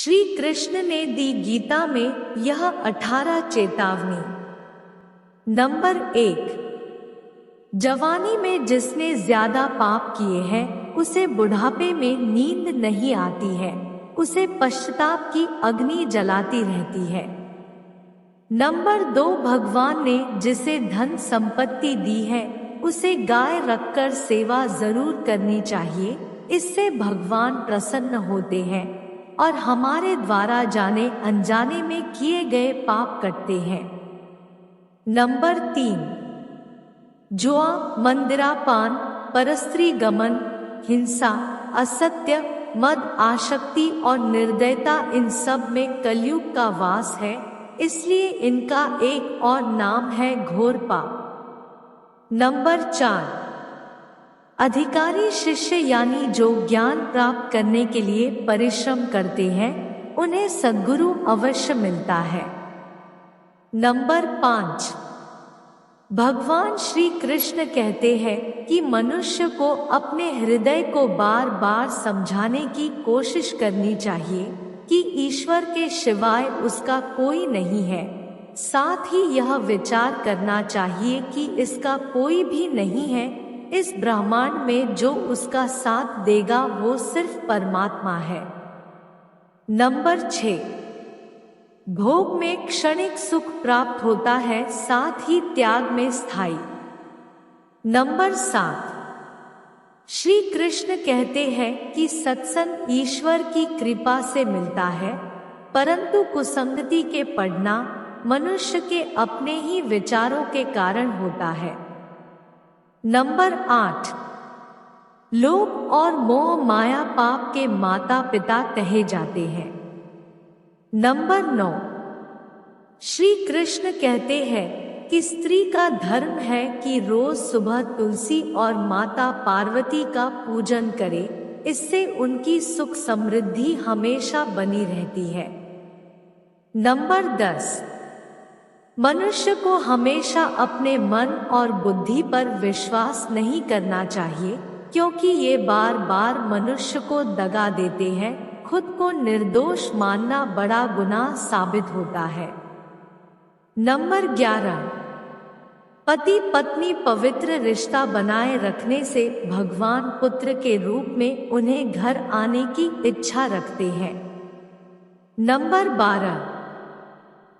श्री कृष्ण ने दी गीता में यह 18 चेतावनी। नंबर 1, जवानी में जिसने ज्यादा पाप किए हैं उसे बुढ़ापे में नींद नहीं आती है, उसे पश्चाताप की अग्नि जलाती रहती है। नंबर 2, भगवान ने जिसे धन संपत्ति दी है उसे गाय रखकर सेवा जरूर करनी चाहिए, इससे भगवान प्रसन्न होते हैं और हमारे द्वारा जाने अनजाने में किए गए पाप कटते हैं। नंबर 3, जुआ, मंदिरापान, परस्त्री गमन, हिंसा, असत्य, मद, आसक्ति और निर्दयता, इन सब में कलयुग का वास है, इसलिए इनका एक और नाम है घोर पाप। नंबर 4, अधिकारी शिष्य यानी जो ज्ञान प्राप्त करने के लिए परिश्रम करते हैं उन्हें सद्गुरु अवश्य मिलता है। नंबर 5, भगवान श्री कृष्ण कहते हैं कि मनुष्य को अपने हृदय को बार बार समझाने की कोशिश करनी चाहिए कि ईश्वर के सिवाय उसका कोई नहीं है। साथ ही यह विचार करना चाहिए कि इसका कोई भी नहीं है, इस ब्रह्मांड में जो उसका साथ देगा वो सिर्फ परमात्मा है। नंबर 6, भोग में क्षणिक सुख प्राप्त होता है, साथ ही त्याग में स्थायी। नंबर 7, श्री कृष्ण कहते हैं कि सत्संग ईश्वर की कृपा से मिलता है, परंतु कुसंगति के पड़ना मनुष्य के अपने ही विचारों के कारण होता है। नंबर 8, लोभ और मोह माया पाप के माता पिता कहे जाते हैं। नंबर 9, श्री कृष्ण कहते हैं कि स्त्री का धर्म है कि रोज सुबह तुलसी और माता पार्वती का पूजन करे, इससे उनकी सुख समृद्धि हमेशा बनी रहती है। नंबर 10, मनुष्य को हमेशा अपने मन और बुद्धि पर विश्वास नहीं करना चाहिए, क्योंकि ये बार बार मनुष्य को दगा देते हैं। खुद को निर्दोष मानना बड़ा गुनाह साबित होता है। नंबर 11, पति पत्नी पवित्र रिश्ता बनाए रखने से भगवान पुत्र के रूप में उन्हें घर आने की इच्छा रखते हैं। नंबर 12,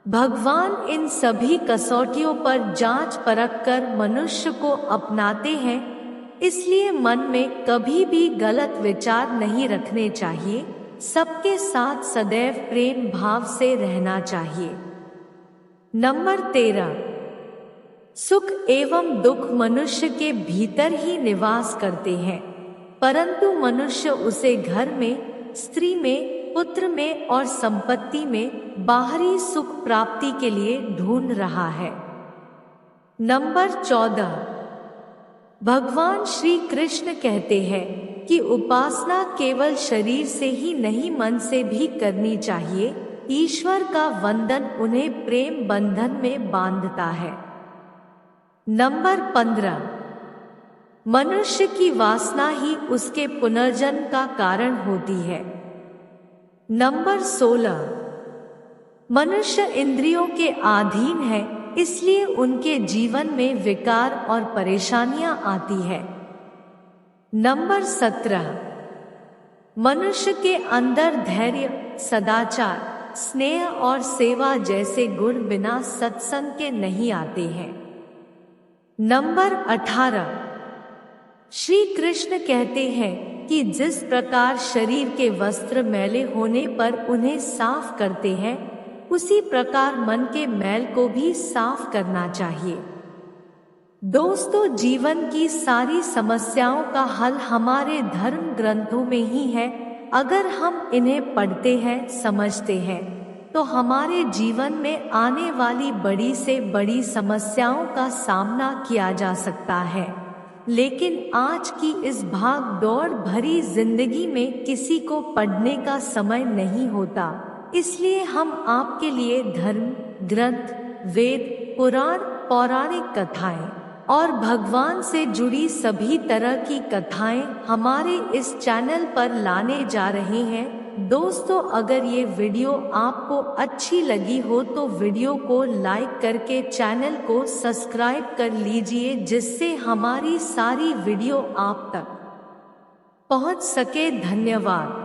भगवान इन सभी कसौटियों पर जांच परख कर मनुष्य को अपनाते हैं, इसलिए मन में कभी भी गलत विचार नहीं रखने चाहिए, सबके साथ सदैव प्रेम भाव से रहना चाहिए। नंबर 13, सुख एवं दुख मनुष्य के भीतर ही निवास करते हैं, परंतु मनुष्य उसे घर में, स्त्री में, पुत्र में और संपत्ति में बाहरी सुख प्राप्ति के लिए ढूंढ रहा है। नंबर 14, भगवान श्री कृष्ण कहते हैं कि उपासना केवल शरीर से ही नहीं मन से भी करनी चाहिए, ईश्वर का वंदन उन्हें प्रेम बंधन में बांधता है। नंबर 15, मनुष्य की वासना ही उसके पुनर्जन्म का कारण होती है। नंबर 16, मनुष्य इंद्रियों के अधीन है, इसलिए उनके जीवन में विकार और परेशानियां आती है। नंबर 17, मनुष्य के अंदर धैर्य, सदाचार, स्नेह और सेवा जैसे गुण बिना सत्संग के नहीं आते हैं। नंबर 18, श्री कृष्ण कहते हैं कि जिस प्रकार शरीर के वस्त्र मैले होने पर उन्हें साफ करते हैं, उसी प्रकार मन के मैल को भी साफ करना चाहिए। दोस्तों, जीवन की सारी समस्याओं का हल हमारे धर्म ग्रंथों में ही है। अगर हम इन्हें पढ़ते हैं, समझते हैं, तो हमारे जीवन में आने वाली बड़ी से बड़ी समस्याओं का सामना किया जा सकता है। लेकिन आज की इस भाग दौड़ भरी जिंदगी में किसी को पढ़ने का समय नहीं होता, इसलिए हम आपके लिए धर्म ग्रंथ, वेद, पुराण, पौराणिक कथाएं और भगवान से जुड़ी सभी तरह की कथाएं हमारे इस चैनल पर लाने जा रहे हैं। दोस्तों, अगर ये वीडियो आपको अच्छी लगी हो तो वीडियो को लाइक करके चैनल को सब्सक्राइब कर लीजिए, जिससे हमारी सारी वीडियो आप तक पहुंच सके। धन्यवाद।